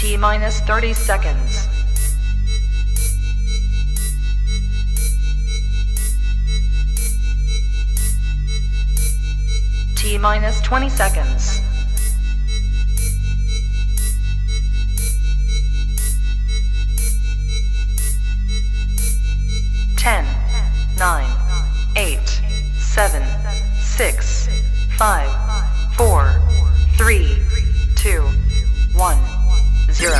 T minus 30 seconds. T minus 20 seconds. 10, 9, 8, 7, 6, 5, 4, 3, 2, 1, 0.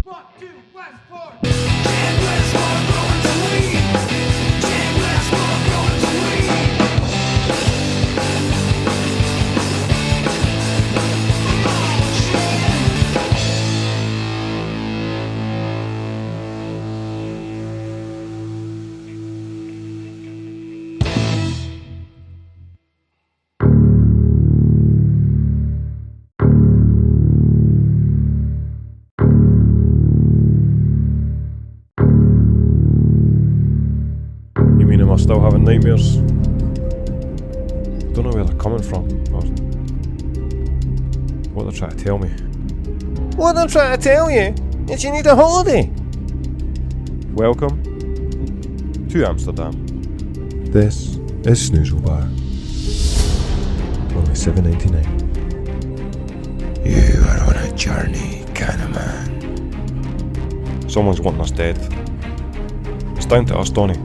Fuck you, Westport! Westport growing to weed! Westport growing to weed! You mean am I still having nightmares? Don't know where they're coming from or what they're trying to tell me. What they're trying to tell you is you need a holiday. Welcome to Amsterdam. This is Snoozle Bar. Only $7.99. You are on a journey, Cannaman. Someone's wanting us dead. It's down to us, Donny.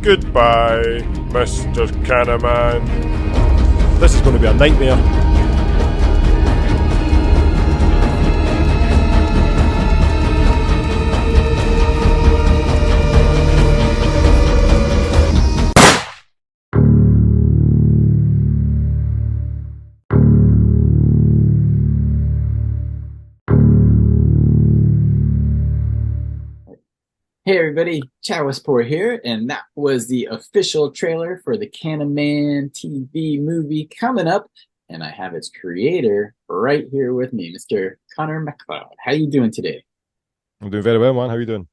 Goodbye, Mr. Cannaman. This is going to be a nightmare. Hey everybody, Chad Westport here, and that was the official trailer for the Cannaman TV movie coming up, and I have its creator right here with me, Mr. Conor Macleod. How you doing today? I'm doing very well, man. How are you doing?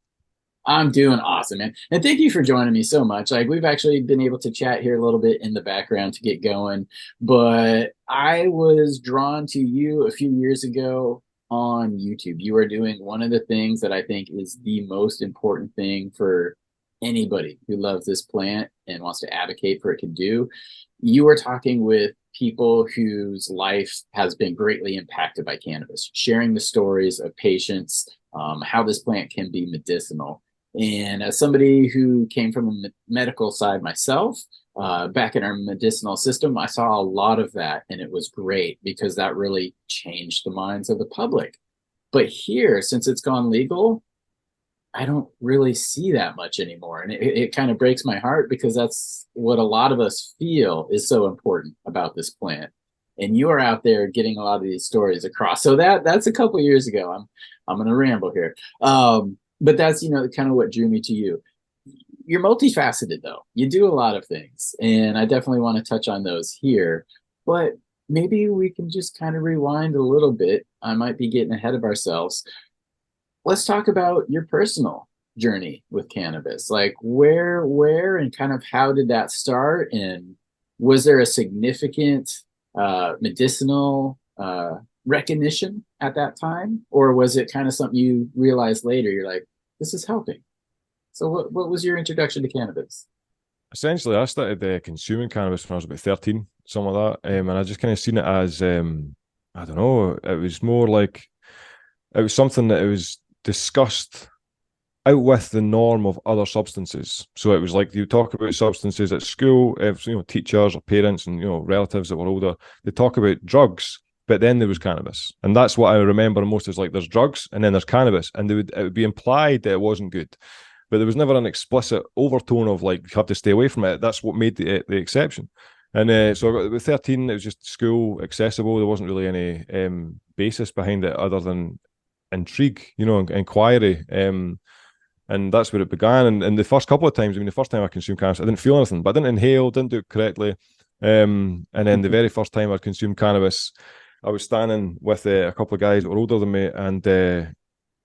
I'm doing awesome, man. And thank you for joining me so much. Like, we've actually been able to chat here a little bit in the background to get going, but I was drawn to you a few years ago on YouTube. You are doing one of the things that I think is the most important thing for anybody who loves this plant and wants to advocate for it to do. You are talking with people whose life has been greatly impacted by cannabis, sharing the stories of patients, how this plant can be medicinal. And as somebody who came from the medical side myself, back in our medicinal system, I saw a lot of that, and it was great because that really changed the minds of the public. But here, since it's gone legal, I don't really see that much anymore. And it kind of breaks my heart because that's what a lot of us feel is so important about this plant. And you are out there getting a lot of these stories across. So that's a couple of years ago. I'm going to ramble here. But that's, kind of what drew me to you. You're multifaceted, though. You do a lot of things, and I definitely want to touch on those here. But maybe we can just kind of rewind a little bit. I might be getting ahead of ourselves. Let's talk about your personal journey with cannabis. Like, where, and kind of how did that start? And was there a significant medicinal recognition at that time, or was it kind of something you realized later? You're like, this is helping. So what was your introduction to cannabis? Essentially, I started consuming cannabis when I was about 13, something like that. And I just kind of seen it as, I don't know, it was more like, it was something that it was discussed out with the norm of other substances. So it was like you talk about substances at school, teachers or parents and, relatives that were older, they talk about drugs, but then there was cannabis. And that's what I remember most is like there's drugs and then there's cannabis. And it would be implied that it wasn't good. But there was never an explicit overtone of like, you have to stay away from it. That's what made the exception. And so I got with 13, it was just school accessible. There wasn't really any basis behind it other than intrigue, inquiry. And that's where it began. And the first couple of times, the first time I consumed cannabis, I didn't feel anything, but I didn't inhale, didn't do it correctly. And then the very first time I consumed cannabis, I was standing with a couple of guys that were older than me, and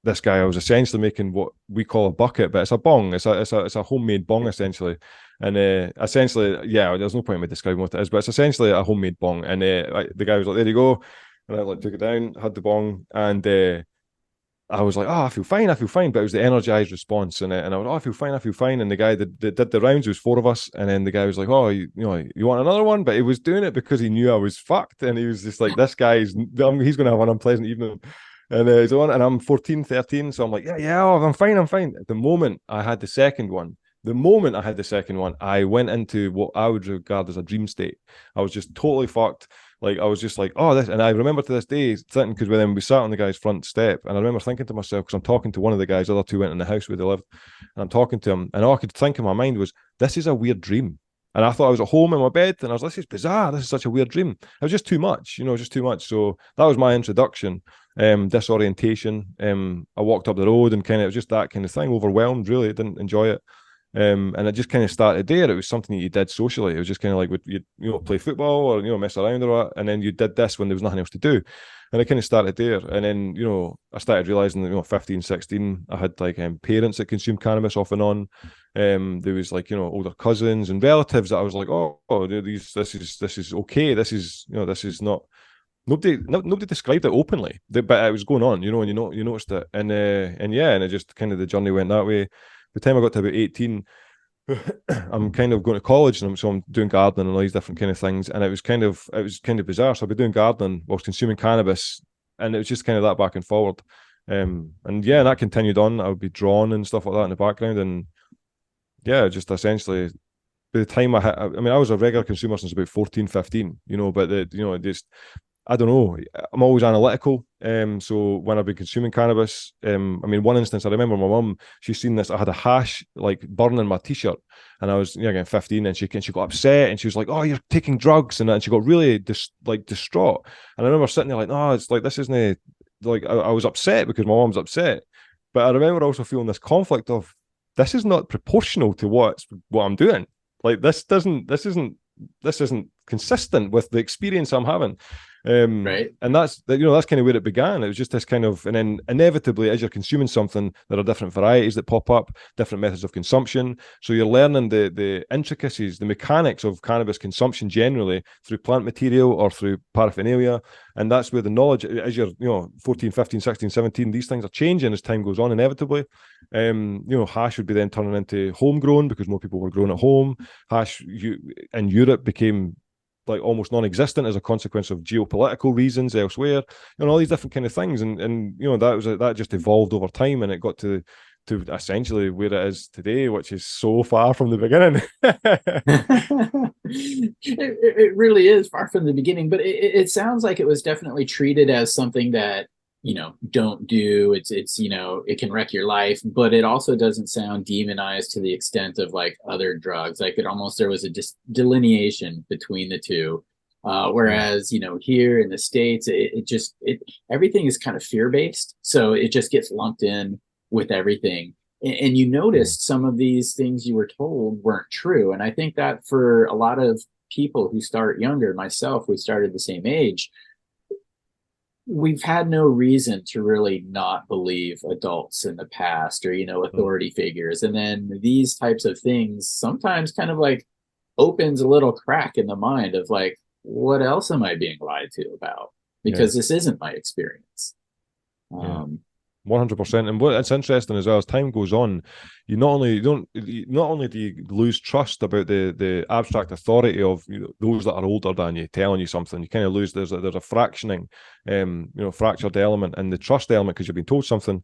this guy, I was essentially making what we call a bucket, but it's a bong. It's a homemade bong essentially, and essentially, yeah. There's no point in me describing what it is, but it's essentially a homemade bong. And the guy was like, "There you go," and I like took it down, had the bong, and I was like, "Oh, I feel fine, I feel fine." But it was the energized response, and I was, "Oh, I feel fine, I feel fine." And the guy that did the rounds, there was 4 of us, and then the guy was like, "Oh, you want another one?" But he was doing it because he knew I was fucked, and he was just like, "This guy's he's going to have an unpleasant evening." And he's on, and I'm 14, 13, so I'm like, "Yeah, oh, I'm fine, I'm fine." The moment I had the second one, I went into what I would regard as a dream state. I was just totally fucked. Like, I was just like, "Oh, this," and I remember to this day thinking, because when we sat on the guy's front step, and I remember thinking to myself, because I'm talking to one of the guys, the other 2 went in the house where they lived, and I'm talking to him, and all I could think in my mind was, "This is a weird dream." And I thought I was at home in my bed, and I was like, "This is bizarre. This is such a weird dream." It was just too much, just too much. So that was my introduction. Disorientation. I walked up the road and kind of, it was just that kind of thing. Overwhelmed, really. Didn't enjoy it. And it just kind of started there. It was something that you did socially. It was just kind of like, you play football or mess around or what, and then you did this when there was nothing else to do. And it kind of started there. And then I started realizing that 15, 16, I had like parents that consumed cannabis off and on. There was like older cousins and relatives that I was like, oh, this is okay. This is not. Nobody described it openly, but it was going on, and you noticed it, and it just kind of, the journey went that way. By the time I got to about 18, I'm kind of going to college, and so I'm doing gardening and all these different kind of things, and it was kind of bizarre. So I'd be doing gardening whilst consuming cannabis, and it was just kind of that back and forward, and that continued on. I would be drawn and stuff like that in the background, and just essentially, by the time I was a regular consumer since about 14, 15, but just, I don't know. I'm always analytical. So when I've been consuming cannabis, one instance, I remember my mum, she's seen this. I had a hash like burning my t-shirt, and I was again 15, and she got upset, and she was like, "Oh, you're taking drugs," and she got really distraught. And I remember sitting there like, "No, it's like, this isn't like." I was upset because my mum's upset, but I remember also feeling this conflict of, this is not proportional to what I'm doing. Like, this isn't consistent with the experience I'm having. Right. And that's kind of where it began. It was just this kind of, and then inevitably, as you're consuming something, there are different varieties that pop up, different methods of consumption. So you're learning the intricacies, the mechanics of cannabis consumption generally through plant material or through paraphernalia. And that's where the knowledge, as you're 14, 15, 16, 17, these things are changing as time goes on, inevitably. Hash would be then turning into homegrown because more people were growing at home. Hash in Europe became like almost non-existent as a consequence of geopolitical reasons elsewhere, all these different kind of things, and that just evolved over time, and it got to essentially where it is today, which is so far from the beginning. It really is far from the beginning, but it sounds like it was definitely treated as something that don't do. It's it can wreck your life, but it also doesn't sound demonized to the extent of like other drugs. Like, there was a delineation between the two, whereas here in the States, everything is kind of fear-based, so it just gets lumped in with everything. And you noticed some of these things you were told weren't true, and I think that for a lot of people who start younger, myself, we started the same age, we've had no reason to really not believe adults in the past, or authority figures, and then these types of things sometimes kind of like opens a little crack in the mind of like, what else am I being lied to about, because this isn't my experience. 100%. And what's interesting as well, as time goes on, you not only do you lose trust about the abstract authority of those that are older than you telling you something. You kind of lose, there's a fractioning, fractured element in the trust element because you've been told something.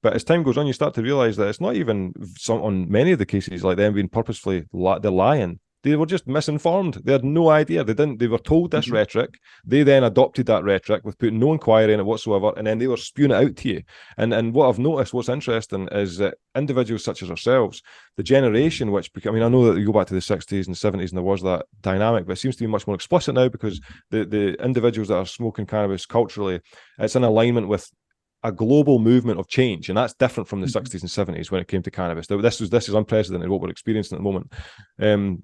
But as time goes on, you start to realize that it's not even on many of the cases like them being purposefully they're lying. They were just misinformed. They had no idea. They were told this rhetoric. They then adopted that rhetoric with putting no inquiry in it whatsoever, and then they were spewing it out to you. And what I've noticed, what's interesting, is that individuals such as ourselves, the generation which, I know that you go back to the 60s and 70s and there was that dynamic, but it seems to be much more explicit now because the individuals that are smoking cannabis culturally, it's in alignment with a global movement of change, and that's different from the 60s and 70s when it came to cannabis. This is unprecedented what we're experiencing at the moment. And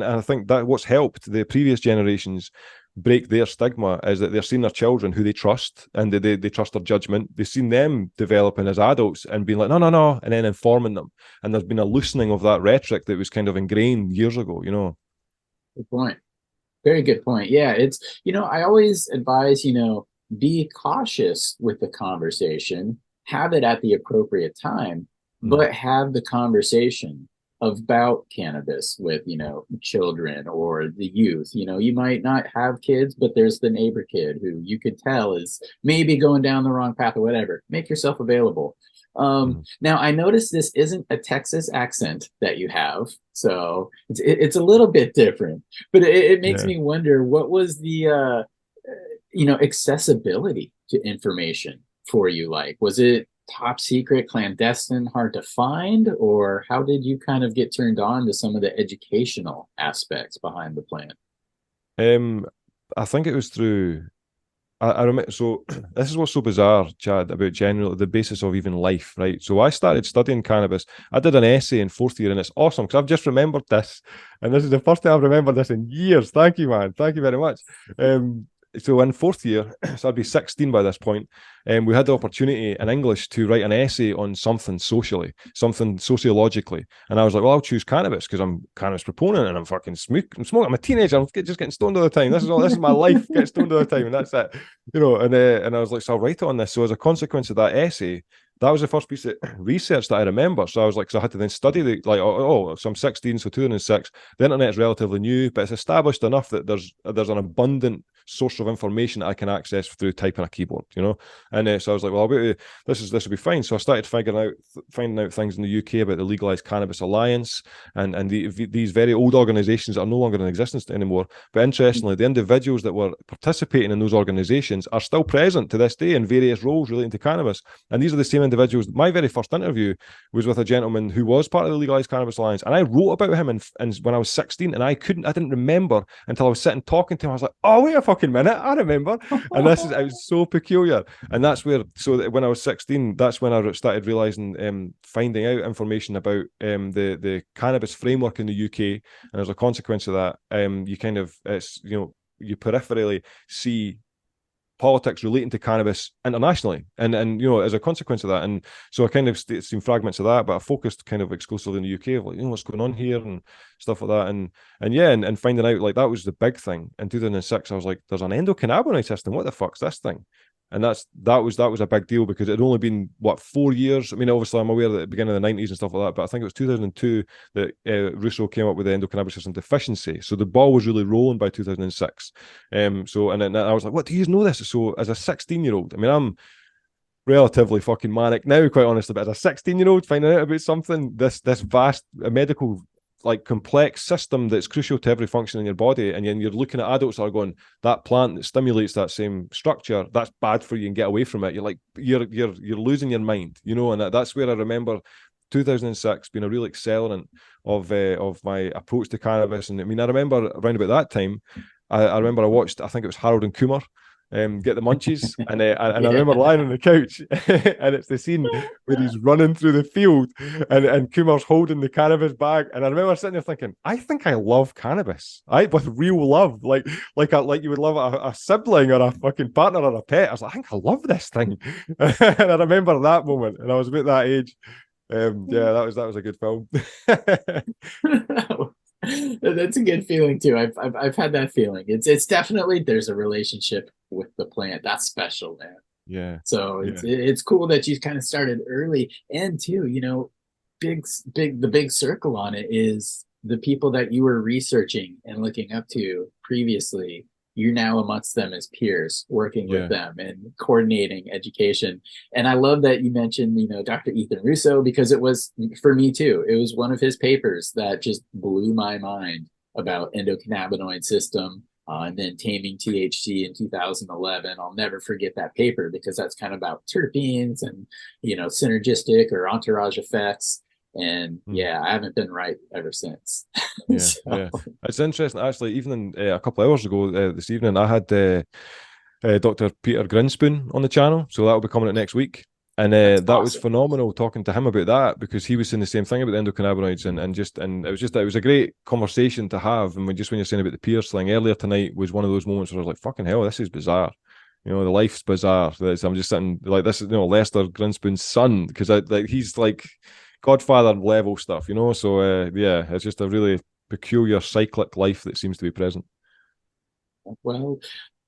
I think that what's helped the previous generations break their stigma is that they're seeing their children who they trust, and they trust their judgment. They've seen them developing as adults and being like, no, no, no, and then informing them. And there's been a loosening of that rhetoric that was kind of ingrained years ago, you know. Good point. Very good point. Yeah, it's, I always advise, be cautious with the conversation, have it at the appropriate time, but have the conversation about cannabis with, children or the youth. You might not have kids, but there's the neighbor kid who you could tell is maybe going down the wrong path or whatever. Make yourself available. Now I noticed this isn't a Texas accent that you have, so it's a little bit different, but it makes me wonder, what was the accessibility to information for you like? Was it top secret, clandestine, hard to find, or how did you kind of get turned on to some of the educational aspects behind the plant? I think it was through, I remember, so this is what's so bizarre, Chad, about generally the basis of even life, right? So I started studying cannabis. I did an essay in 4th year, and it's awesome because I've just remembered this, and this is the first time I've remembered this in years. Thank you, man. Thank you very much. So in 4th year, so I'd be 16 by this point, we had the opportunity in English to write an essay on something socially, something sociologically. And I was like, well, I'll choose cannabis because I'm a cannabis proponent and I'm fucking smoking. I'm a teenager. I'm just getting stoned all the time. This is my life, get stoned all the time. And that's it, and I was like, so I'll write it on this. So as a consequence of that essay, that was the first piece of research that I remember. So I was like, so I had to then study so I'm 16, so 2006. The internet's relatively new, but it's established enough that there's an abundant source of information that I can access through typing a keyboard, And so I was like, well, this will be fine. So I started finding out things in the UK about the Legalized Cannabis Alliance and these very old organisations that are no longer in existence anymore. But interestingly, the individuals that were participating in those organisations are still present to this day in various roles relating to cannabis. And these are the same individuals. My very first interview was with a gentleman who was part of the Legalized Cannabis Alliance, and I wrote about him and when I was 16, and I didn't remember until I was sitting talking to him. I was like, oh, wait a fucking minute, I remember. And it was so peculiar. And that's where, so when I was 16, that's when I started realizing, finding out information about the cannabis framework in the UK. And as a consequence of that, you kind of, you peripherally see politics relating to cannabis internationally, and as a consequence of that. And so I kind of seen fragments of that, but I focused kind of exclusively in the UK of like, what's going on here and stuff like that. And finding out, like, that was the big thing in 2006. I was like, there's an endocannabinoid system, what the fuck's this thing? And that was a big deal because it had only been 4 years. I mean, obviously I'm aware that at the beginning of the 90s and stuff like that, but I think it was 2002 that Russo came up with the endocannabinoid system deficiency. So the ball was really rolling by 2006. So then I was like, what, do you know this? So as a 16-year-old, I mean, I'm relatively fucking manic now, quite honestly, but as a 16-year-old finding out about something, this vast medical, like, complex system that's crucial to every function in your body, and then you're looking at adults that are going, that plant that stimulates that same structure, that's bad for you, and get away from it. You're like, you're losing your mind, and that's where I remember 2006 being a real accelerant of my approach to cannabis. And I mean, I remember around about that time, I remember I watched, I think it was Harold and Kumar, get the munchies, and I remember lying on the couch, and it's the scene where he's running through the field, and Kumar's holding the cannabis bag, and I remember sitting there thinking, I think I love cannabis, with real love, like you would love a sibling or a fucking partner or a pet. I was like, I think I love this thing, and I remember that moment, and I was about that age. That was a good film. That's a good feeling too. I've had that feeling. It's definitely, there's a relationship with the plant that's special, man. Yeah. So it's cool that you kind of started early, and too, the big circle on it is the people that you were researching and looking up to previously. You're now amongst them as peers, working with them and coordinating education. And I love that you mentioned, Dr. Ethan Russo, because it was, for me too, it was one of his papers that just blew my mind about endocannabinoid system, and then taming THC in 2011. I'll never forget that paper because that's kind of about terpenes and, synergistic or entourage effects. And I haven't been right ever since. Yeah. It's interesting, actually. Even in, a couple of hours ago this evening, I had Dr. Peter Grinspoon on the channel, so that'll be coming out next week. And That's that was awesome. phenomenal talking to him about that, because he was saying the same thing about the endocannabinoids, and it was a great conversation to have. And when you're saying about the peers thing earlier tonight was one of those moments where I was like, fucking hell, this is bizarre. You know, the life's bizarre. I'm just sitting like this is, you know, Lester Grinspoon's son, because he's like Godfather level stuff, you know. So yeah, it's just a really peculiar cyclic life that seems to be present. Well,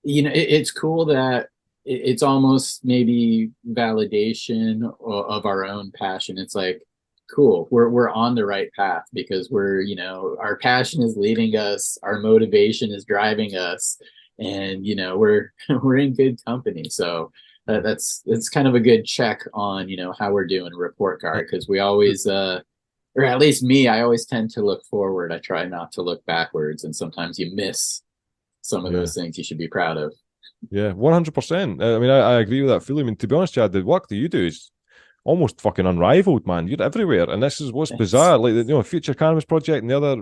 it's cool that it's almost maybe validation of our own passion. It's like, cool, we're on the right path because our passion is leading us, our motivation is driving us, and we're we're in good company. So that's kind of a good check on how we're doing a report card, because we always or at least me, I always tend to look forward. I try not to look backwards, and sometimes you miss some of Yeah. those things you should be proud of. Yeah, 100%. I mean, I agree with that fully. I mean, to be honest, Chad, the work that you do is almost fucking unrivaled, man. You're everywhere, and this is what's bizarre. Like the Future Cannabis Project and the other,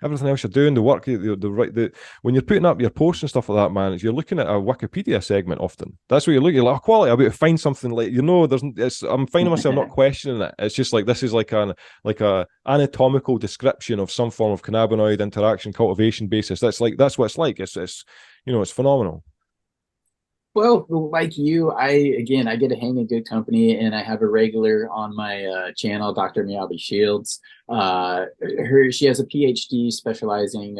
everything else you're doing, the work, when you're putting up your posts and stuff like that, man, you're looking at a Wikipedia segment often. That's what you're looking like. Oh, quality. I'm about to find something like I'm finding myself not questioning it. It's just like this is like a anatomical description of some form of cannabinoid interaction cultivation basis. That's what it's like. It's phenomenal. Well, like you, I get to hang in good company, and I have a regular on my channel, Dr. Miyabi Shields. She has a PhD specializing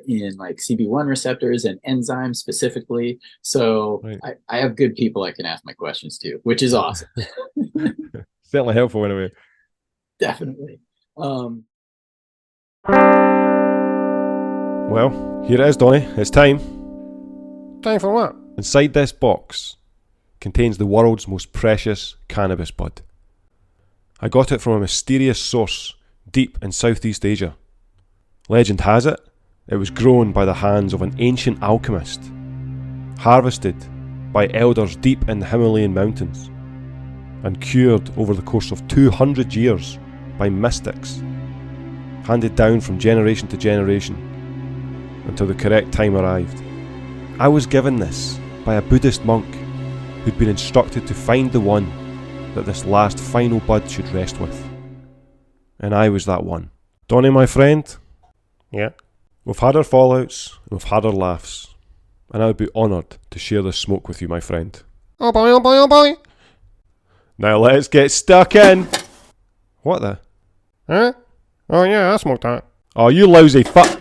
in like CB1 receptors and enzymes specifically. So Right. I have good people I can ask my questions to, which is awesome. Certainly helpful in a way. Definitely. Well, here it is, Donny. It's time. Time for what? Inside this box contains the world's most precious cannabis bud. I got it from a mysterious source deep in Southeast Asia. Legend has it, it was grown by the hands of an ancient alchemist, harvested by elders deep in the Himalayan mountains, and cured over the course of 200 years by mystics, handed down from generation to generation until the correct time arrived. I was given this by a Buddhist monk who'd been instructed to find the one that this last final bud should rest with. And I was that one. Donny, my friend? Yeah? We've had our fallouts, we've had our laughs, and I would be honoured to share this smoke with you, my friend. Oh boy, oh boy, oh boy! Now let's get stuck in! What the? Huh? Oh yeah, I smoked that. Oh, you lousy fuck!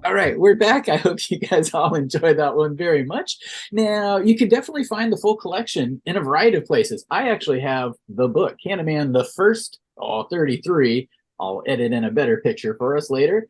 All right, we're back. I hope you guys all enjoyed that one very much. Now, you can definitely find the full collection in a variety of places. I actually have the book, Cannaman, the first 33. I'll edit in a better picture for us later.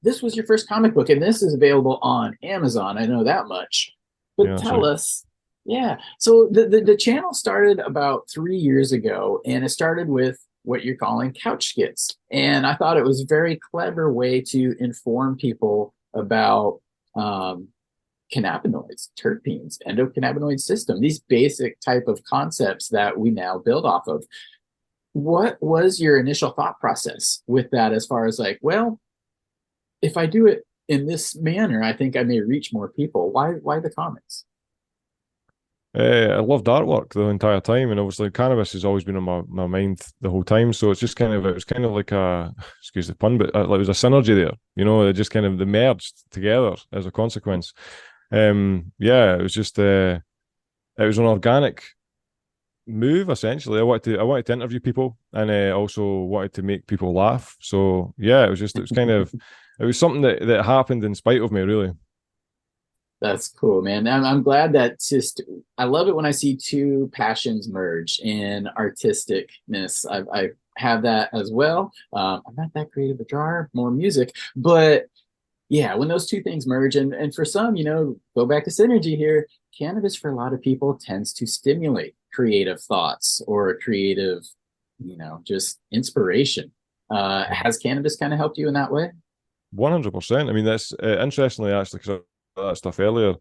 This was your first comic book, and this is available on Amazon. I know that much. But Yeah, tell us, yeah. So the channel started about 3 years ago, and it started with what you're calling couch skits. And I thought it was a very clever way to inform people about cannabinoids, terpenes, endocannabinoid system, these basic type of concepts that we now build off of. What was your initial thought process with that, as far as like, well, if I do it in this manner, I think I may reach more people. Why the comics? I loved artwork the entire time, and obviously cannabis has always been on my mind the whole time. So it's just it was kind of like a, excuse the pun, but like, it was a synergy there. It just kind of they merged together as a consequence. Yeah, it was just it was an organic move essentially. I wanted to interview people, and also wanted to make people laugh. So yeah, it was kind of it was something that happened in spite of me, really. That's cool, man. I'm glad that I love it when I see two passions merge in artisticness. I have that as well. I'm not that creative a drawer, more music, but yeah, when those two things merge, and for some, go back to synergy here, cannabis for a lot of people tends to stimulate creative thoughts or creative, just inspiration. Has cannabis kind of helped you in that way? 100%. I mean, that's interestingly, actually, because that stuff earlier.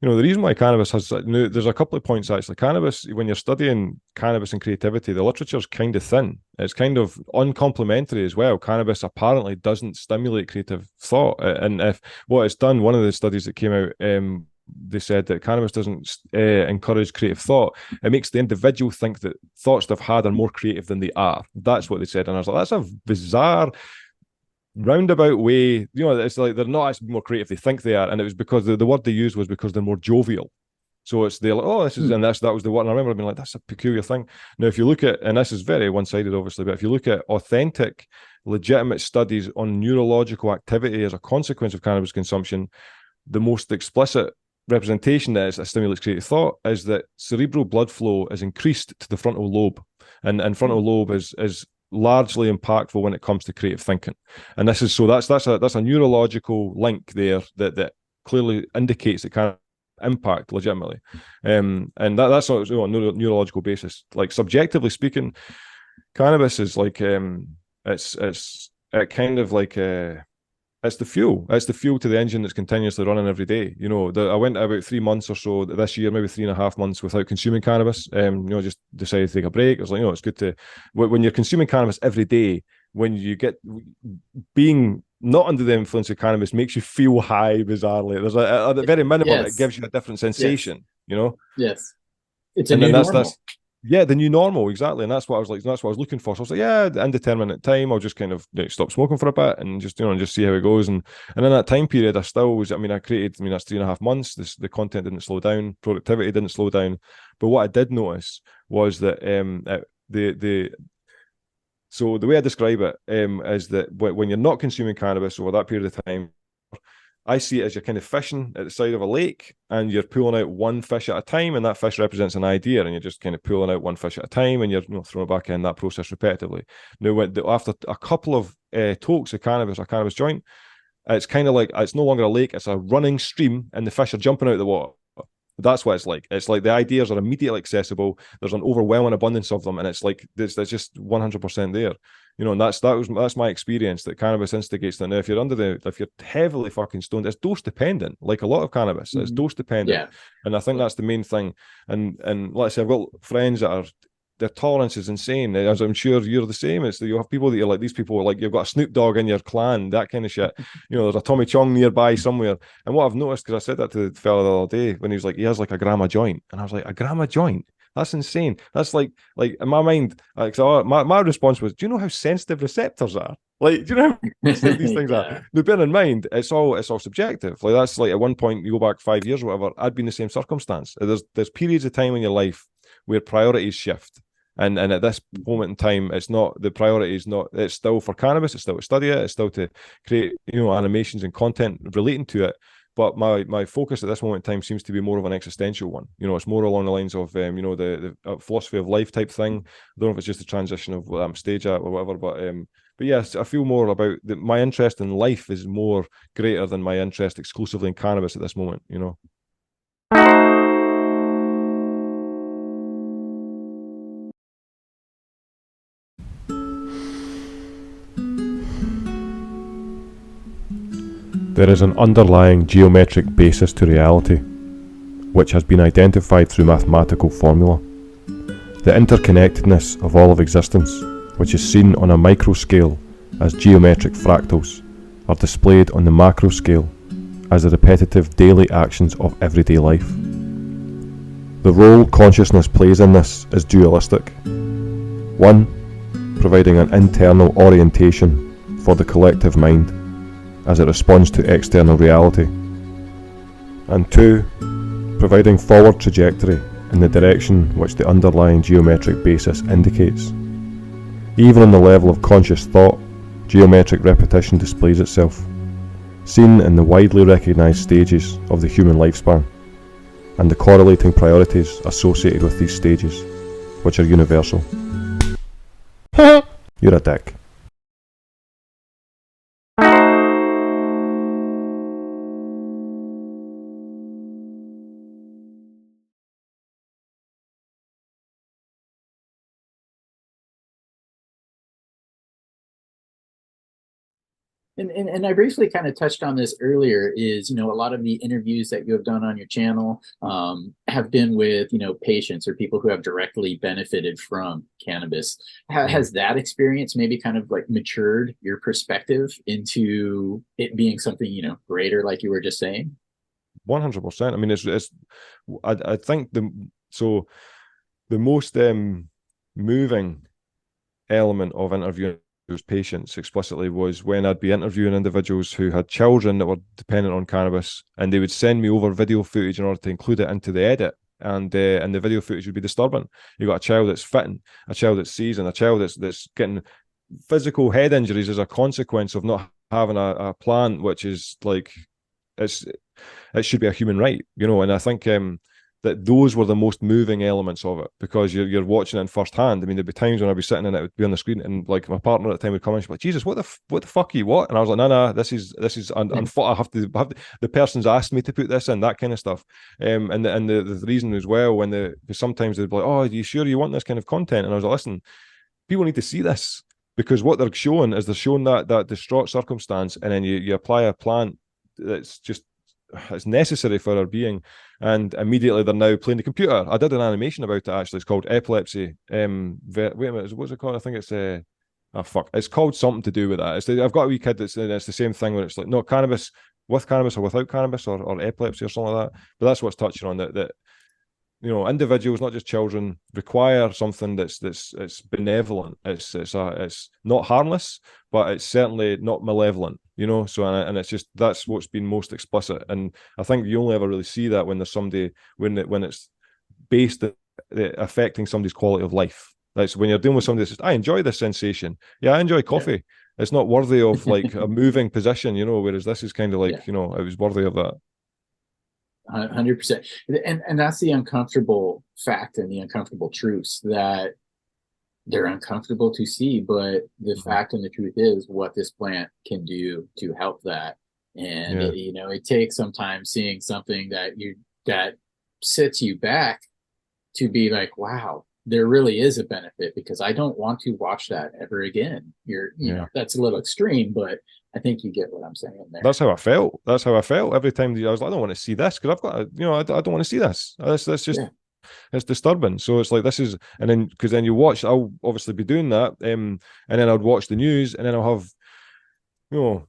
the reason why cannabis has, there's a couple of points actually. Cannabis, when you're studying cannabis and creativity, the literature's kind of thin. It's kind of uncomplimentary as well. Cannabis apparently doesn't stimulate creative thought. And if what it's done, one of the studies that came out, they said that cannabis doesn't encourage creative thought. It makes the individual think that thoughts they've had are more creative than they are. That's what they said. And I was like, that's a bizarre roundabout way. It's like they're not actually more creative, they think they are. And it was because the word they used was because they're more jovial. So they're like, oh, this is, and that was the one. I remember being like, that's a peculiar thing. Now, if you look at, and this is very one-sided, obviously, but if you look at authentic, legitimate studies on neurological activity as a consequence of cannabis consumption, the most explicit representation that it stimulates creative thought is that cerebral blood flow is increased to the frontal lobe, and frontal lobe is largely impactful when it comes to creative thinking. And this is that's a neurological link there that clearly indicates it can impact legitimately, and that's on a neurological basis. Like subjectively speaking, cannabis is like it's kind of like it's the fuel. It's the fuel to the engine that's continuously running every day. I went about 3 months or so this year, maybe 3.5 months without consuming cannabis. Just decided to take a break. I was like, it's good to, when you're consuming cannabis every day, when you get being not under the influence of cannabis makes you feel high bizarrely. There's at the very minimum, it gives you a different sensation, Yes. It's a And new then normal. yeah, the new normal, exactly. And that's what I was like, that's what I was looking for. So I was like, yeah, indeterminate time, I'll just kind of stop smoking for a bit and just, and just see how it goes. And in that time period, I still was, that's 3.5 months. The content didn't slow down, productivity didn't slow down. But what I did notice was that so the way I describe it is that when you're not consuming cannabis over that period of time, I see it as you're kind of fishing at the side of a lake and you're pulling out one fish at a time, and that fish represents an idea, and you're just kind of pulling out one fish at a time and you're throwing it back in that process repetitively. Now, after a couple of tokes of cannabis or cannabis joint, it's kind of like it's no longer a lake, it's a running stream, and the fish are jumping out of the water. That's what it's like. It's like the ideas are immediately accessible. There's an overwhelming abundance of them, and it's like there's just 100% there. And that's my experience that cannabis instigates that. Now, if you're heavily fucking stoned, it's dose dependent. Like a lot of cannabis, it's dose dependent. Yeah. And I think that's the main thing. And like I say, I've got friends that are, their tolerance is insane. As I'm sure you're the same. It's that you have people that you're like, these people are like, you've got a Snoop Dogg in your clan, that kind of shit. There's a Tommy Chong nearby somewhere. And what I've noticed, because I said that to the fella the other day when he was like, he has like a gram a joint, and I was like, a gram a joint? That's insane. That's like in my mind, my response was, do you know how sensitive receptors are? Like, do you know how sensitive these things are? Now, bear in mind, it's all subjective. Like that's like at one point, you go back 5 years or whatever, I'd be in the same circumstance. There's periods of time in your life where priorities shift. And at this moment in time, it's not, the priority is not, it's still for cannabis, it's still to study it, it's still to create, animations and content relating to it. But my focus at this moment in time seems to be more of an existential one. It's more along the lines of, the philosophy of life type thing. I don't know if it's just a transition of what I'm stage at or whatever, but yes, I feel more about my interest in life is more greater than my interest exclusively in cannabis at this moment. There is an underlying geometric basis to reality, which has been identified through mathematical formula. The interconnectedness of all of existence, which is seen on a micro scale as geometric fractals, are displayed on the macro scale as the repetitive daily actions of everyday life. The role consciousness plays in this is dualistic. 1. Providing an internal orientation for the collective mind as it responds to external reality, and 2. Providing forward trajectory in the direction which the underlying geometric basis indicates. Even on the level of conscious thought, geometric repetition displays itself, seen in the widely recognised stages of the human lifespan, and the correlating priorities associated with these stages, which are universal. You're a dick. And I briefly kind of touched on this earlier is, a lot of the interviews that you have done on your channel have been with, patients or people who have directly benefited from cannabis. Has that experience maybe kind of like matured your perspective into it being something, greater, like you were just saying? 100%. I mean, I think the most moving element of interviewing those patients explicitly was when I'd be interviewing individuals who had children that were dependent on cannabis, and they would send me over video footage in order to include it into the edit, and the video footage would be disturbing. You got a child that's fitting, a child that's seizing, a child that's getting physical head injuries as a consequence of not having a plant, which is like it should be a human right, and I think that those were the most moving elements of it, because you're watching it in first hand. I mean, there'd be times when I'd be sitting and it would be on the screen, and like my partner at the time would come in, she'd be like, Jesus, what the fuck are you, what? And I was like, no, this is I have to the person's asked me to put this in, that kind of stuff. And the reason as well, because sometimes they'd be like, oh, are you sure you want this kind of content? And I was like, listen, people need to see this, because what they're showing is they're showing that distraught circumstance, and then you apply a plant that's just, it's necessary for our being, and immediately they're now playing the computer. I did an animation about it, actually. It's called Epilepsy. Wait a minute, what's it called? I think it's it's called something to do with that. I've got a wee kid it's the same thing, where it's like, no, cannabis, with cannabis or without cannabis, or epilepsy or something like that. But that's what's touching on that individuals, not just children, require something that's benevolent. It's not harmless, but it's certainly not malevolent. So and it's just, that's what's been most explicit. And I think you only ever really see that when there's somebody, when it's based at affecting somebody's quality of life. That's when you're dealing with somebody that says, I enjoy this sensation. Yeah, I enjoy coffee. Yeah. It's not worthy of like a moving position, whereas this is kind of like, it was worthy of that. 100%. And that's the uncomfortable fact and the uncomfortable truths that they're uncomfortable to see, but the fact and the truth is what this plant can do to help that. And it takes sometimes seeing something that sets you back to be like, wow, there really is a benefit, because I don't want to watch that ever again. That's a little extreme, but I think you get what I'm saying there. That's how I felt. Every time I was like, I don't want to see this, because I've got I don't want to see this. That's just it's disturbing. So it's like, this is, and then because then you watch, I'll obviously be doing that, and then I'd watch the news, and then I'll have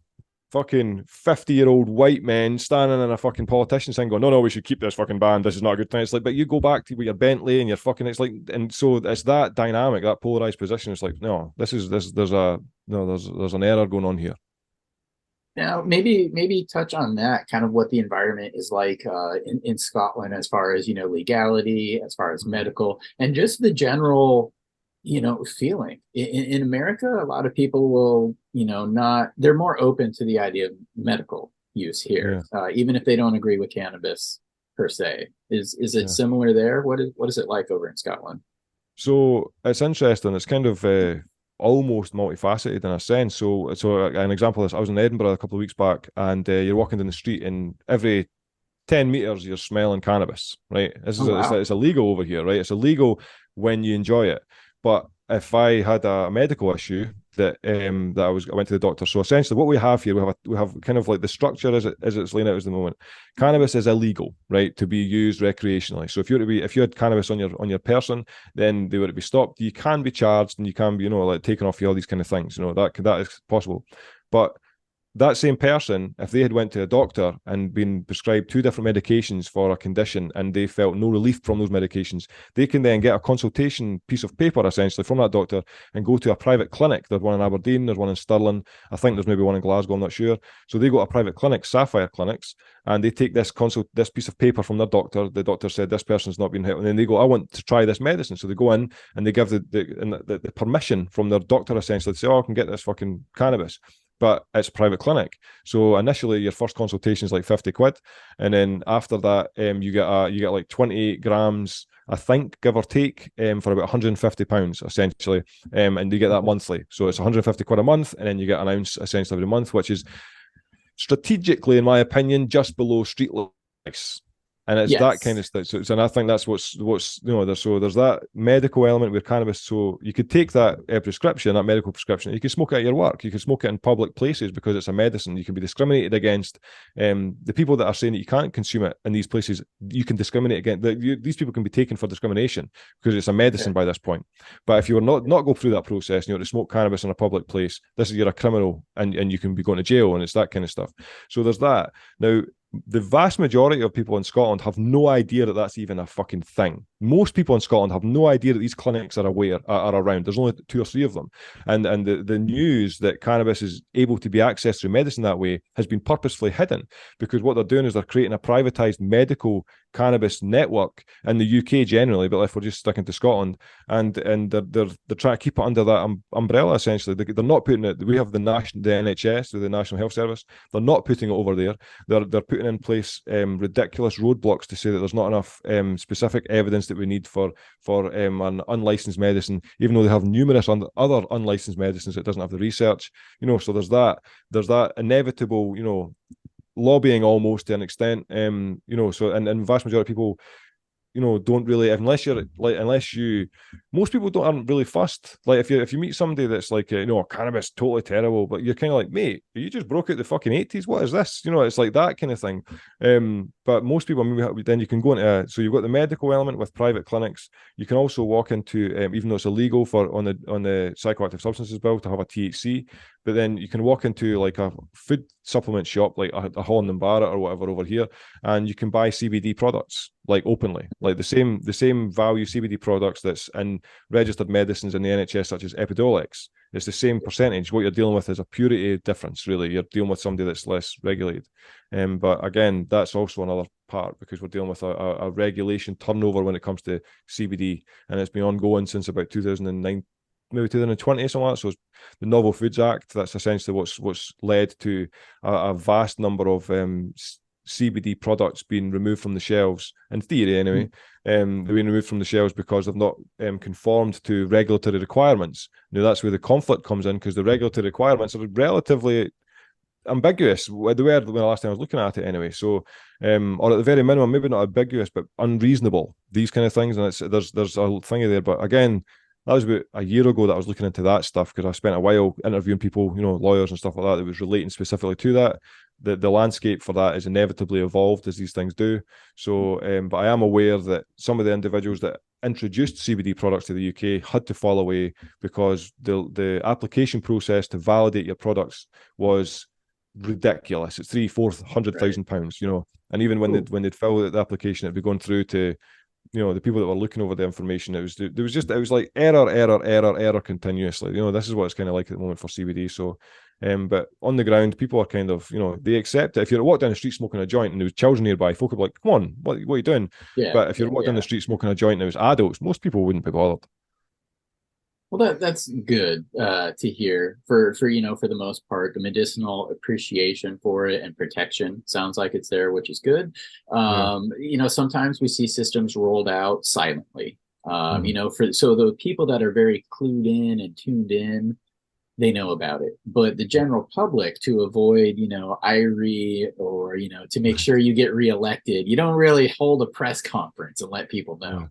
fucking 50-year-old white men standing in a fucking politician saying, no, we should keep this fucking ban, this is not a good thing. It's like, but you go back to with your Bentley and your fucking, it's like, and so it's that dynamic, that polarized position. It's like, no, there's an error going on here. Now, maybe touch on that, kind of what the environment is like in Scotland, as far as, legality, as far as medical, and just the general, feeling. In America, a lot of people will, they're more open to the idea of medical use here, even if they don't agree with cannabis per se. Is it similar there? What is it like over in Scotland? So it's interesting. It's kind of almost multifaceted in a sense. So an example is, I was in Edinburgh a couple of weeks back, and you're walking down the street, and every 10 meters you're smelling cannabis, right? It's illegal over here, right? It's illegal when you enjoy it. But if I had a medical issue that I went to the doctor. So essentially what we have here, we have kind of like the structure as it's laying out at the moment. Cannabis is illegal, right, to be used recreationally. So if you had cannabis on your person, then they were to be stopped. You can be charged, and you can be, like taken off you, all these kind of things. That is possible. But that same person, if they had went to a doctor and been prescribed 2 different medications for a condition, and they felt no relief from those medications, they can then get a consultation piece of paper essentially from that doctor and go to a private clinic. There's one in Aberdeen, there's one in Stirling, I think there's maybe one in Glasgow, I'm not sure. So they go to a private clinic, Sapphire Clinics, and they take this piece of paper from their doctor. The doctor said this person's not been helped, and then they go, I want to try this medicine. So they go in and they give the permission from their doctor essentially to say, I can get this fucking cannabis. But it's a private clinic. So initially your first consultation is like 50 quid. And then after that, you get like 28 grams, I think, give or take, for about £150 essentially. And you get that monthly. So it's 150 quid a month, and then you get an ounce essentially every month, which is strategically, in my opinion, just below street legal. And it's that kind of stuff. So, and I think that's what's there's that medical element with cannabis. So you could take that prescription, that medical prescription, you could smoke it at your work, you could smoke it in public places because it's a medicine. You can be discriminated against. The people that are saying that you can't consume it in these places, you can discriminate against. These people can be taken for discrimination because it's a medicine by this point. But if you were not go through that process, to smoke cannabis in a public place, you're a criminal and you can be going to jail, and it's that kind of stuff. So there's that. Now, the vast majority of people in Scotland have no idea that that's even a fucking thing. Most people in Scotland have no idea that these clinics are around. There's only 2 or 3 of them. And the news that cannabis is able to be accessed through medicine that way has been purposefully hidden, because what they're doing is they're creating a privatized medical cannabis network in the UK generally, but if we're just sticking to Scotland, and they're trying to keep it under that umbrella essentially. They're not putting it. We have the NHS, the National Health Service. They're not putting it over there. They're putting in place ridiculous roadblocks to say that there's not enough specific evidence that we need for an unlicensed medicine, even though they have numerous other unlicensed medicines that doesn't have the research. So there's that inevitable lobbying almost to an extent. So and vast majority of people don't really, unless most people aren't really fussed. Like if you meet somebody that's like, cannabis totally terrible, but you're kind of like, mate, you just broke out the fucking 80s. What is this? It's like that kind of thing. But most people, then you can go into, so you've got the medical element with private clinics. You can also walk into, even though it's illegal on the psychoactive substances bill to have a THC, but then you can walk into like a food supplement shop, like a Holland and Barrett or whatever over here, and you can buy CBD products like openly, like the same value CBD products that's in registered medicines in the NHS, such as Epidiolex. It's the same percentage. What you're dealing with is a purity difference, really. You're dealing with somebody that's less regulated. But again, that's also another part, because we're dealing with a regulation turnover when it comes to CBD, and it's been ongoing since about 2009. Maybe 2020 or something like that. So it's the Novel Foods Act. That's essentially what's led to a vast number of CBD products being removed from the shelves, in theory anyway. They're being removed from the shelves because they've not conformed to regulatory requirements. Now that's where the conflict comes in, because the regulatory requirements are relatively ambiguous. They were when the last time I was looking at it anyway. So, or at the very minimum, maybe not ambiguous, but unreasonable. These kind of things, and there's a thingy there. But again, that was about a year ago that I was looking into that stuff, because I spent a while interviewing people, lawyers and stuff like that was relating specifically to that. The landscape for that is inevitably evolved, as these things do. So, but I am aware that some of the individuals that introduced CBD products to the UK had to fall away because the application process to validate your products was ridiculous. It's £300,000-400,000, and even when they'd fill out the application, it'd be going through to the people that were looking over the information. It was like error continuously. This is what it's kind of like at the moment for CBD. So, but on the ground, people are kind of, they accept it. If you're walking down the street smoking a joint and there was children nearby, folk would be like, come on, what are you doing? Yeah, but if you're walking down the street smoking a joint and there was adults, most people wouldn't be bothered. Well, that's good to hear. For the most part, the medicinal appreciation for it and protection sounds like it's there, which is good. Sometimes we see systems rolled out silently. So the people that are very clued in and tuned in, they know about it. But the general public, to avoid, IRE or to make sure you get reelected, you don't really hold a press conference and let people know.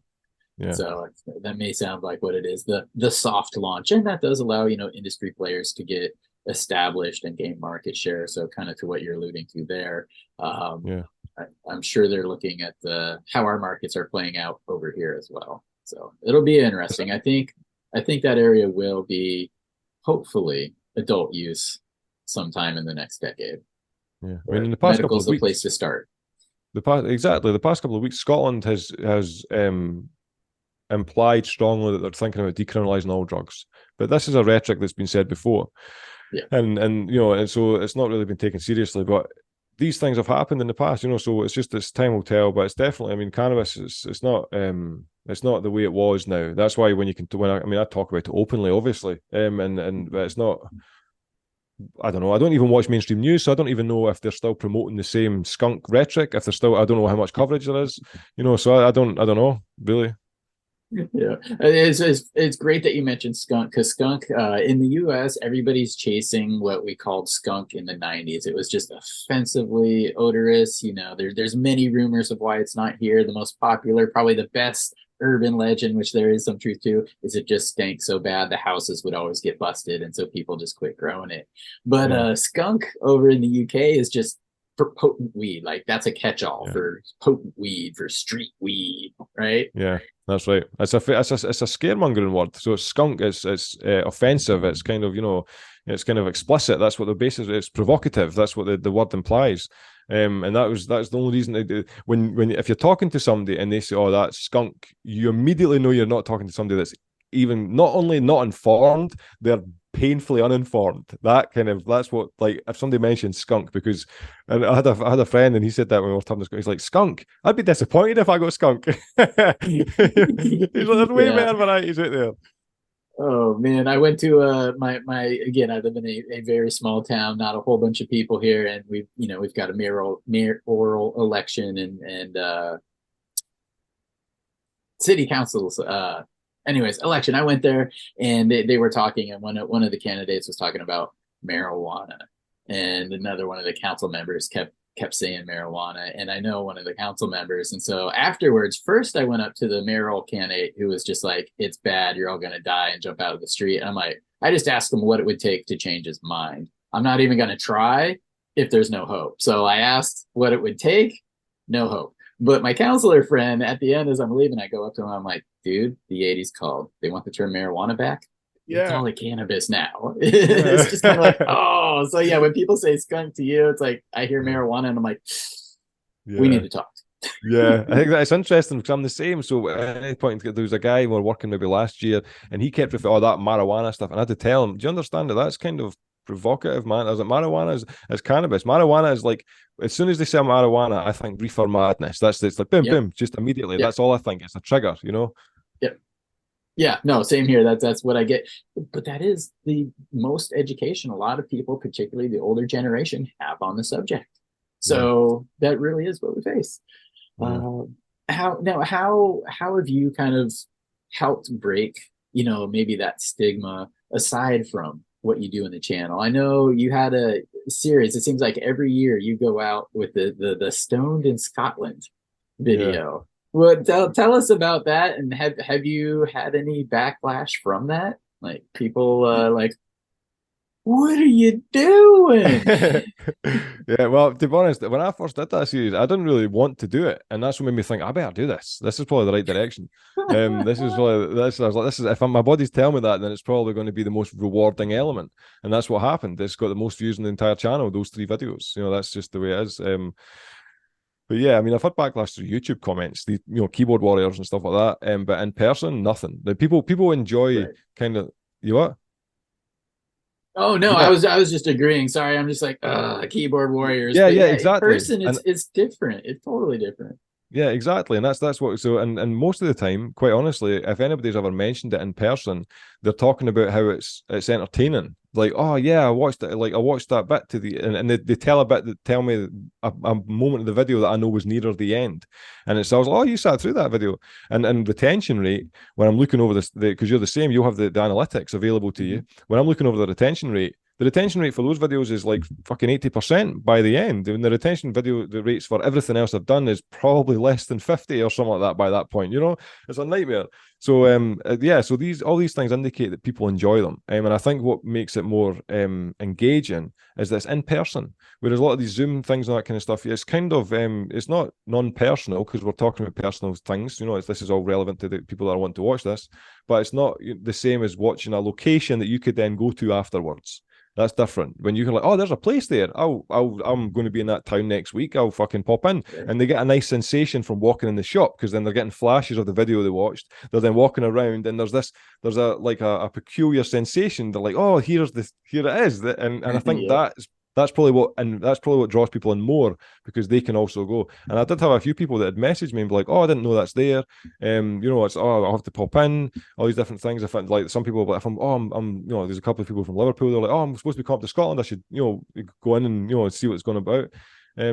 Yeah. So that may sound like what it is, the soft launch, and that does allow industry players to get established and gain market share. So kind of to what you're alluding to there, I'm sure they're looking at how our markets are playing out over here as well. So it'll be interesting. I think that area will be hopefully adult use sometime in the next decade. Yeah, I mean, in the past couple of weeks, the place to start. The past couple of weeks, Scotland has implied strongly that they're thinking about decriminalising all drugs, but this is a rhetoric that's been said before, and so it's not really been taken seriously. But these things have happened in the past, so it's just this time will tell. But it's definitely, I mean, cannabis it's not the way it was now. That's why I talk about it openly, obviously, but it's not. I don't know. I don't even watch mainstream news, so I don't even know if they're still promoting the same skunk rhetoric. If they're still, I don't know how much coverage there is, So I don't know really. Yeah, it's great that you mentioned skunk, because skunk in the U.S. everybody's chasing what we called skunk in the '90s. It was just offensively odorous. There's many rumors of why it's not here. The most popular, probably the best urban legend, which there is some truth to, is it just stank so bad the houses would always get busted, and so people just quit growing it. But Yeah, skunk over in the UK is just for potent weed. Like that's a catch-all yeah, for potent weed, for street weed, right? yeah. That's right. It's a scaremongering word. So it's skunk. It's offensive. It's kind of it's kind of explicit. That's what the basis. It's provocative. That's what the word implies. And that's the only reason they do. When if you're talking to somebody and they say, "Oh, that's skunk," you immediately know you're not talking to somebody that's even not only not informed, they're painfully uninformed. That's what, like, if somebody mentions skunk, because and I had a friend and he said that when we were talking to skunk, he's like, skunk, I'd be disappointed if I got skunk. He's like, there's way Yeah. better varieties out there. Oh man, I went to my again. I live in a very small town, not a whole bunch of people here, and we've got a mayoral election and city councils. Anyways, election. I went there and they were talking, and one of the candidates was talking about marijuana, and another one of the council members kept saying marijuana, and I know one of the council members, and so afterwards, first I went up to the mayoral candidate who was just like, "It's bad, you're all gonna die," and jump out of the street. And I'm like, I just asked him what it would take to change his mind. I'm not even gonna try if there's no hope. So I asked what it would take, no hope. But my counselor friend, at the end, as I'm leaving, I go up to him. I'm like, dude, the '80s called. They want the term marijuana back. They Yeah. call it cannabis now. Yeah. It's just kind of like, oh, so yeah. When people say skunk to you, it's like I hear marijuana, and I'm like, we need Yeah. to talk. Yeah, I think that's interesting because I'm the same. So at any point, there was a guy we were working maybe last year, and he kept referring, "Oh, that marijuana stuff," and I had to tell him, "Do you understand that that's kind of provocative, man?" I was like, "Marijuana is cannabis. Marijuana is like, as soon as they say marijuana, I think reefer madness. It's like boom, Yep. boom, just immediately. Yep. That's all I think. It's a trigger. Yep. Yeah, no, same here. That's what I get. But that is the most education a lot of people, particularly the older generation, have on the subject. Yeah, So that really is what we face. yeah. How have you kind of helped break, maybe that stigma aside from what you do in the channel? I know you had a series. It seems like every year you go out with the Stoned in Scotland Yeah. video. Well, tell us about that, and have you had any backlash from that? Like people like, what are you doing? Yeah, well, to be honest, when I first did that series, I didn't really want to do it, and that's what made me think I better do this. This is probably the right direction. This is probably this. I was like, this is if my body's telling me that, then it's probably going to be the most rewarding element, and that's what happened. It's got the most views in the entire channel. Those 3 videos, that's just the way it is. But yeah, I mean, I've had backlash through YouTube comments, the keyboard warriors and stuff like that. But in person, nothing. The people enjoy Right. kind of you what? Oh no, I Yeah, was just agreeing. Sorry, I'm just like keyboard warriors. yeah, But yeah, yeah, in exactly. person, it's different. It's totally different. Yeah, exactly, and that's what. So, and most of the time, quite honestly, if anybody's ever mentioned it in person, they're talking about how it's entertaining. Like, oh yeah, I watched it. Like, I watched that bit to the, and they tell a bit that tell me a moment of the video that I know was nearer the end, and it's I was like, oh, you sat through that video, and retention rate when I'm looking over this, because you're the same, you'll have the analytics available to you. When I'm looking over the retention rate. The retention rate for those videos is like fucking 80% by the end. And the retention video, the rates for everything else I've done is probably less than 50 or something like that by that point. It's a nightmare. So yeah, so all these things indicate that people enjoy them. And I think what makes it more engaging is that it's in person. Whereas a lot of these Zoom things and that kind of stuff, it's kind of it's not non-personal because we're talking about personal things. This is all relevant to the people that want to watch this, but it's not the same as watching a location that you could then go to afterwards. That's different. When you can like, oh, there's a place there. I'm going to be in that town next week. I'll fucking pop in, and they get a nice sensation from walking in the shop because then they're getting flashes of the video they watched. They're then walking around, and there's a peculiar sensation. They're like, oh, here it is, and I think Yep. that's probably what draws people in more because they can also go. And I did have a few people that had messaged me and be like, "Oh, I didn't know that's there." It's I'll have to pop in. All these different things. If like some people, but if I'm there's a couple of people from Liverpool. They're like, "Oh, I'm supposed to be coming up to Scotland. I should go in and see what's going about."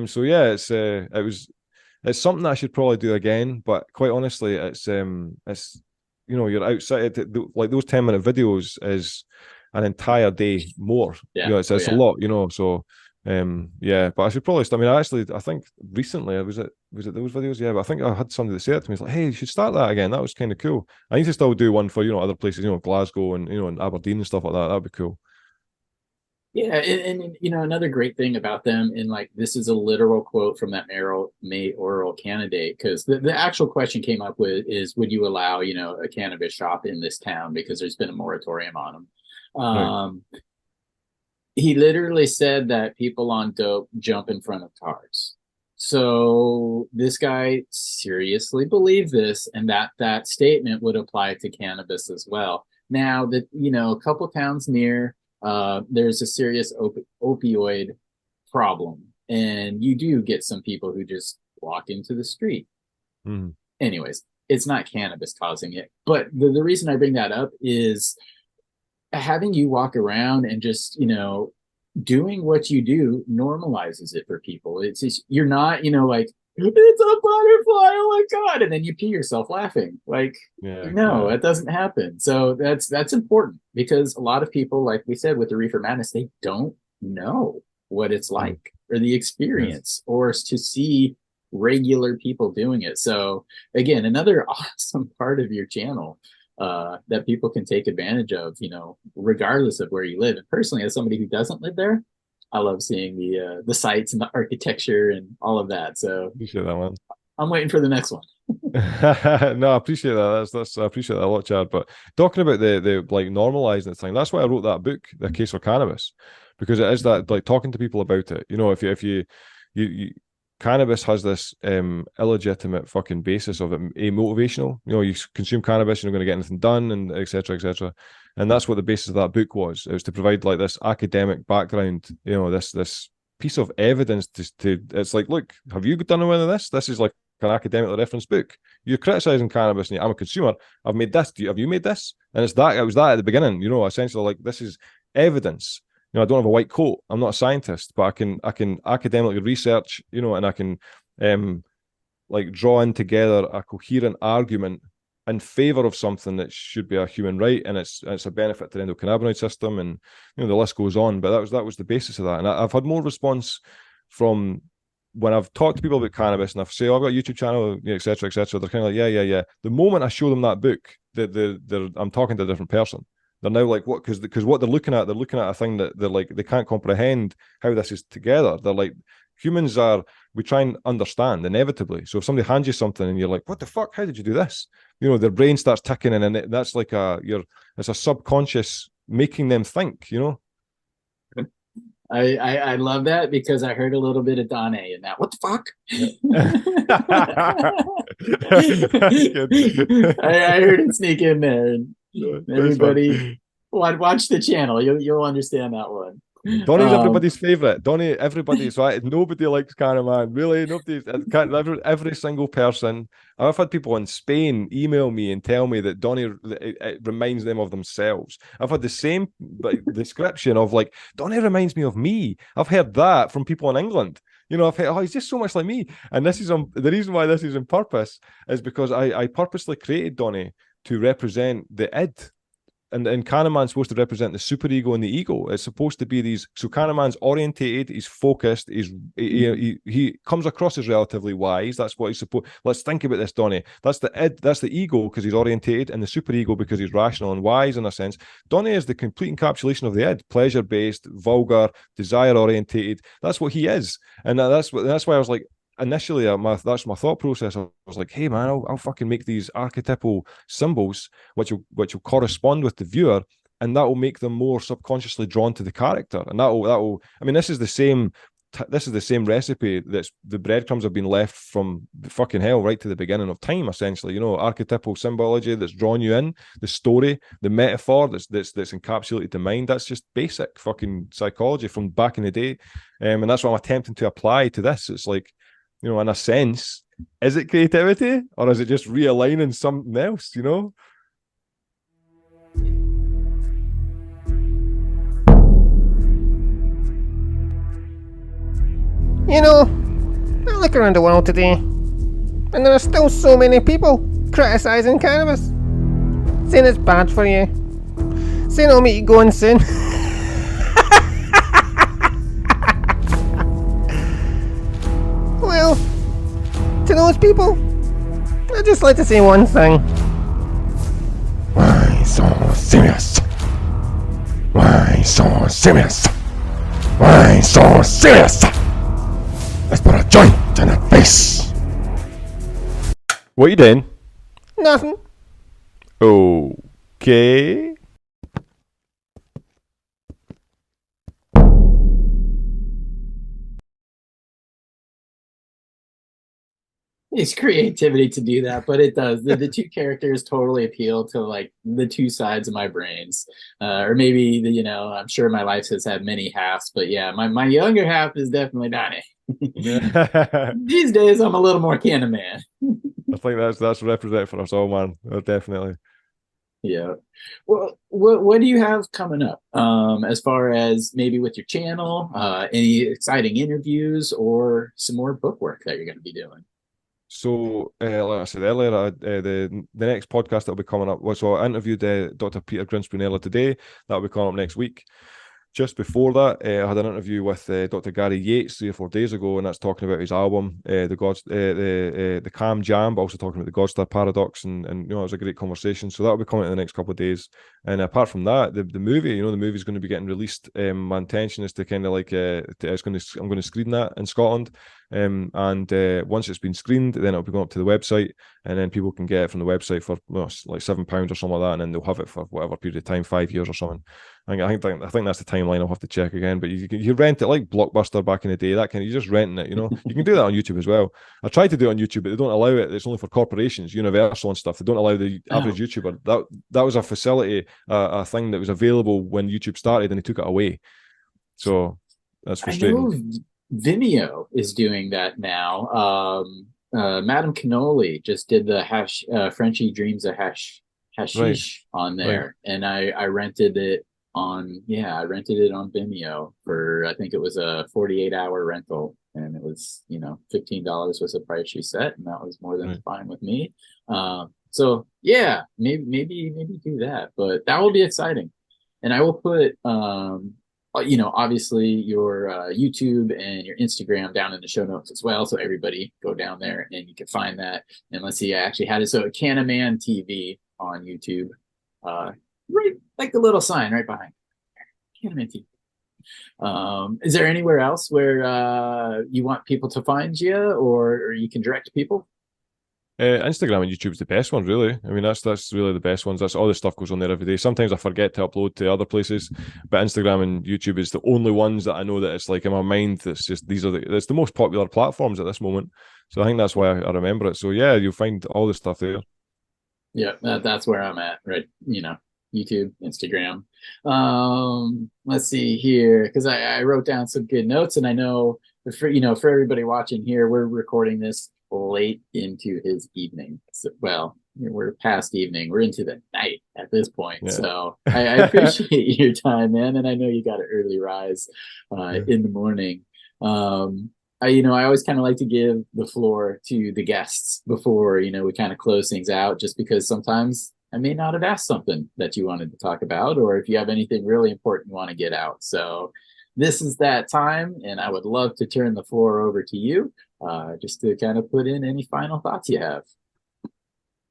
So yeah, it's something that I should probably do again. But quite honestly, it's you're outside. Like those 10-minute videos is an entire day more. Yeah. It's a lot. So. Yeah, but I should probably. I think recently was it those videos? Yeah, but I think I had somebody that said it to me. It's like, hey, you should start that again. That was kind of cool. I need to still do one for other places, Glasgow and and Aberdeen and stuff like that. That'd be cool. Yeah, and another great thing about them, and like this is a literal quote from that mayoral candidate, because the actual question came up with is, would you allow a cannabis shop in this town because there's been a moratorium on them. Right. He literally said that people on dope jump in front of cars. So this guy seriously believed this, and that statement would apply to cannabis as well. Now that a couple towns near, there's a serious opioid problem, and you do get some people who just walk into the street. Mm. Anyways, it's not cannabis causing it, but the reason I bring that up is having you walk around and just doing what you do normalizes it for people. It's just, you're not like, it's a butterfly, oh my god, and then you pee yourself laughing. Like, no, it doesn't happen. So that's important, because a lot of people, like we said with the Reefer Madness, they don't know what it's like or the experience or to see regular people doing it. So again, another awesome part of your channel that people can take advantage of, regardless of where you live. And personally, as somebody who doesn't live there, I love seeing the sites and the architecture and all of that. So appreciate that one. I'm waiting for the next one. No, I appreciate that. I appreciate that a lot, Chad. But talking about the like normalizing the thing, that's why I wrote that book, The Case for Cannabis, because it is that, like, talking to people about it. If you cannabis has this illegitimate fucking basis of it, motivational. You consume cannabis, you're not going to get anything done, and etc. etc. And that's what the basis of that book was. It was to provide like this academic background, this piece of evidence to it's like, look, have you done any of this? This is like an academically referenced book. You're criticizing cannabis, and I'm a consumer. I've made this. Have you made this? And it was that at the beginning. Essentially, like, this is evidence. I don't have a white coat. I'm not a scientist, but I can academically research, and I can like draw in together a coherent argument in favor of something that should be a human right, and it's a benefit to the endocannabinoid system, and the list goes on. But that was the basis of that, and I've had more response from when I've talked to people about cannabis, and I've said, I've got a YouTube channel, etc., etc. They're kind of like, yeah. The moment I show them that book, I'm talking to a different person. They're now like, what? Because what they're looking at a thing that they're like, they can't comprehend how this is together. They're like, we try and understand inevitably. So if somebody hands you something and you're like, what the fuck? How did you do this? Their brain starts ticking, and that's like it's a subconscious making them think. I love that, because I heard a little bit of Dane in that. What the fuck? I heard it sneak in there. And everybody, watch the channel. You'll understand that one. Donnie's everybody's favorite. Nobody likes Cannaman. Really, nobody. Every single person. I've had people in Spain email me and tell me that Donnie, it reminds them of themselves. I've had the same description of, like, Donnie reminds me of me. I've heard that from people in England. I've heard, he's just so much like me. And this is the reason why this is on purpose is because I purposely created Donnie to represent the id. And Cannaman's supposed to represent the superego and the ego. It's supposed to be these. So Cannaman's orientated, he's focused, he comes across as relatively wise. That's what he's supposed. Let's think about this, Donnie. That's the id, that's the ego because he's orientated, and the superego because he's rational and wise in a sense. Donnie is the complete encapsulation of the id, pleasure-based, vulgar, desire-orientated. That's what he is, and that's why I was like, initially, that's my thought process. I was like, hey man, I'll fucking make these archetypal symbols which will correspond with the viewer, and that will make them more subconsciously drawn to the character. And that will. I mean, this is the same recipe that's the breadcrumbs have been left from fucking hell right to the beginning of time, essentially. Archetypal symbology that's drawn you in, the story, the metaphor that's encapsulated the mind. That's just basic fucking psychology from back in the day, and that's what I'm attempting to apply to this. It's like, in a sense, is it creativity or is it just realigning something else, I look around the world today, and there are still so many people criticising cannabis. Saying it's bad for you. Saying it'll make you go insane. Well, to those people, I'd just like to say one thing. Why so serious? Why so serious? Why so serious? Let's put a joint in her face. What are you doing? Nothing. Okay. It's creativity to do that, but it does. The two characters totally appeal to like the two sides of my brains, or maybe I'm sure my life has had many halves, but yeah, my younger half is definitely Donnie. I These days, I'm a little more Cannaman. think that's representative for us all, man. Definitely. Yeah. Well, what do you have coming up? As far as maybe with your channel, any exciting interviews or some more book work that you're going to be doing? So, like I said earlier, the next podcast that'll be coming up. So I interviewed Dr. Peter Grinspoon today. That'll be coming up next week. Just before that, I had an interview with Dr. Gary Yates 3 or 4 days ago, and that's talking about his album, the Calm Jam, but also talking about the Godstar Paradox, and it was a great conversation. So that'll be coming in the next couple of days. And apart from that, the movie, the movie's going to be getting released. My intention is to kind of like I'm going to screen that in Scotland. And once it's been screened, then it'll be going up to the website, and then people can get it from the website for like £7 or something like that, and then they'll have it for whatever period of time, 5 years or something. I think that's the timeline. I'll have to check again, but you rent it like Blockbuster back in the day. That kind of, you're just renting it. You can do that on YouTube as well. I tried to do it on YouTube, but they don't allow it. It's only for corporations, Universal and stuff. They don't allow the average YouTuber. That was a facility, a thing that was available when YouTube started, and they took it away. So that's frustrating. I know Vimeo is doing that now. Madame Cannoli just did the Frenchie Dreams of Hashish on there, and I rented it on Vimeo for, I think it was a 48-hour rental, and it was $15 was the price she set, and that was more than fine with me. So yeah, maybe do that, but that will be exciting. And I will put obviously your YouTube and your Instagram down in the show notes as well, so everybody go down there and you can find that. And let's see, I actually had it, so Cannaman TV on YouTube, right, like the little sign right behind Cannaman TV. Is there anywhere else where you want people to find you, or you can direct people? Instagram and YouTube's the best ones, really. I mean, that's really the best ones. That's all the stuff goes on there every day. Sometimes I forget to upload to other places, but Instagram and YouTube is the only ones that I know that it's like in my mind that's just it's the most popular platforms at this moment. So I think that's why I remember it. So yeah, you'll find all the stuff there. Yeah, that's where I'm at, right? YouTube, Instagram. Let's see here, because I wrote down some good notes, and I know for everybody watching here, we're recording this late into his evening. So, well, we're past evening. We're into the night at this point. Yeah. So I appreciate your time, man, and I know you got an early rise in the morning. I always kind of like to give the floor to the guests before we kind of close things out, just because sometimes I may not have asked something that you wanted to talk about, or if you have anything really important you want to get out. So this is that time, and I would love to turn the floor over to you, just to kind of put in any final thoughts you have.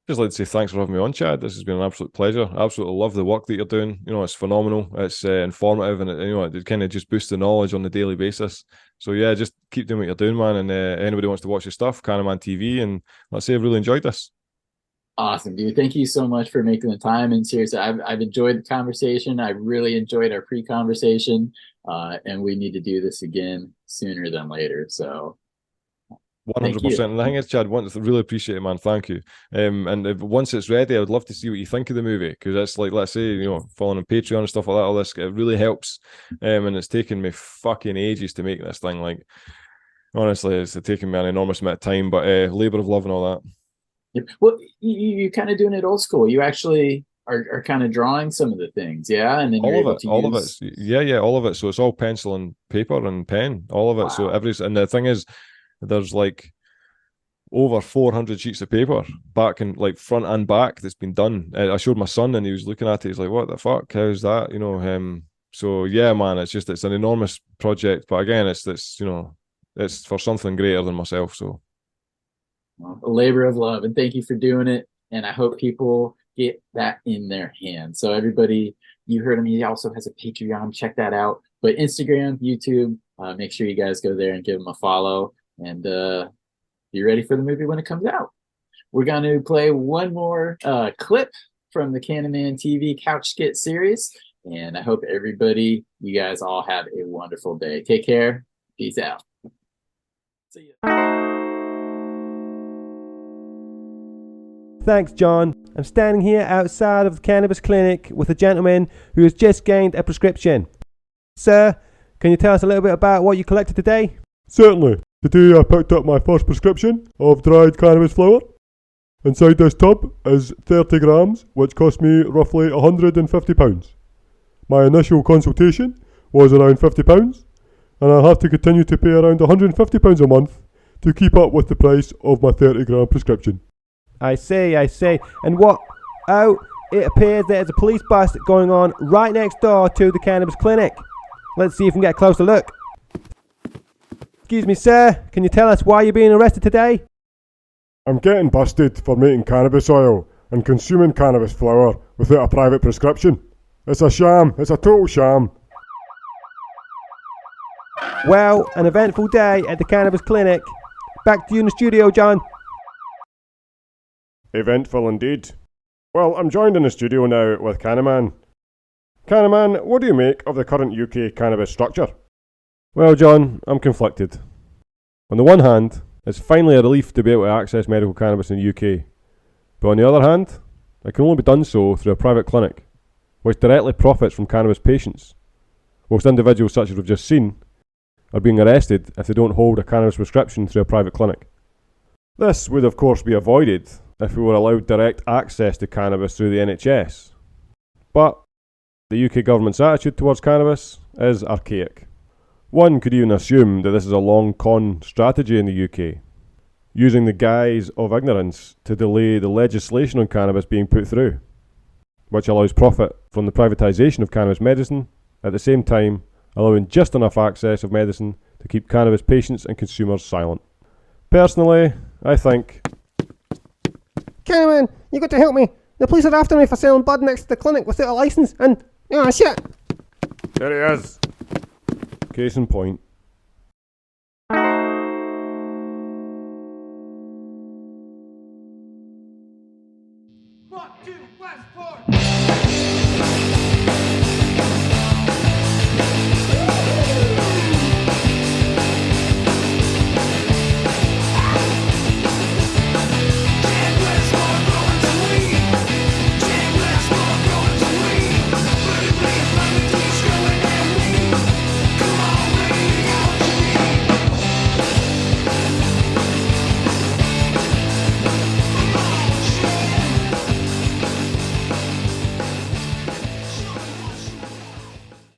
Just like to say thanks for having me on, Chad. This has been an absolute pleasure. I absolutely love the work that you're doing. It's phenomenal. It's informative, and it kind of just boosts the knowledge on a daily basis. So yeah, just keep doing what you're doing, man. And anybody wants to watch your stuff, Cannaman TV, and let's say I've really enjoyed this. Awesome, dude. Thank you so much for making the time. And seriously, I've enjoyed the conversation. I really enjoyed our pre-conversation, and we need to do this again sooner than later. So 100%. And the thing is, Chad, I really appreciate it, man. Thank you. And once it's ready, I would love to see what you think of the movie, because that's like, let's say, following on Patreon and stuff like that, all this, it really helps. And it's taken me fucking ages to make this thing. Like, honestly, it's taken me an enormous amount of time, but labor of love and all that. Yep. Well, you're kind of doing it old school. You actually are kind of drawing some of the things, yeah? And then all of it. Yeah, all of it. So it's all pencil and paper and pen, all of it. Wow. So and the thing is, there's like over 400 sheets of paper, back and like front and back, that's been done. I showed my son, and he was looking at it. He's like, "What the fuck? How's that?" You know. So yeah, man, it's an enormous project. But again, it's for something greater than myself. So a labor of love, and thank you for doing it. And I hope people get that in their hands. So everybody, you heard him. He also has a Patreon. Check that out. But Instagram, YouTube, make sure you guys go there and give him a follow. And be ready for the movie when it comes out. We're going to play one more clip from the Cannaman TV Couch Skit series. And I hope everybody, you guys all have a wonderful day. Take care. Peace out. See ya. Thanks, John. I'm standing here outside of the cannabis clinic with a gentleman who has just gained a prescription. Sir, can you tell us a little bit about what you collected today? Certainly. Today I picked up my first prescription of dried cannabis flower. Inside this tub is 30 grams, which cost me roughly £150. My initial consultation was around £50, and I'll have to continue to pay around £150 a month to keep up with the price of my 30-gram prescription. I see. And what? Oh, it appears there's a police bust going on right next door to the cannabis clinic. Let's see if we can get a closer look. Excuse me, sir. Can you tell us why you're being arrested today? I'm getting busted for making cannabis oil and consuming cannabis flower without a private prescription. It's a sham. It's a total sham. Well, an eventful day at the cannabis clinic. Back to you in the studio, John. Eventful indeed. Well, I'm joined in the studio now with Cannaman. Cannaman, what do you make of the current UK cannabis structure? Well, John, I'm conflicted. On the one hand, it's finally a relief to be able to access medical cannabis in the UK. But on the other hand, it can only be done so through a private clinic, which directly profits from cannabis patients, whilst individuals such as we've just seen are being arrested if they don't hold a cannabis prescription through a private clinic. This would of course be avoided if we were allowed direct access to cannabis through the NHS. But the UK government's attitude towards cannabis is archaic. One could even assume that this is a long-con strategy in the UK, using the guise of ignorance to delay the legislation on cannabis being put through, which allows profit from the privatisation of cannabis medicine, at the same time allowing just enough access of medicine to keep cannabis patients and consumers silent. Personally, I think... Cannaman, you got to help me. The police are after me for selling bud next to the clinic without a licence and... Oh, shit! There he is. Case in point,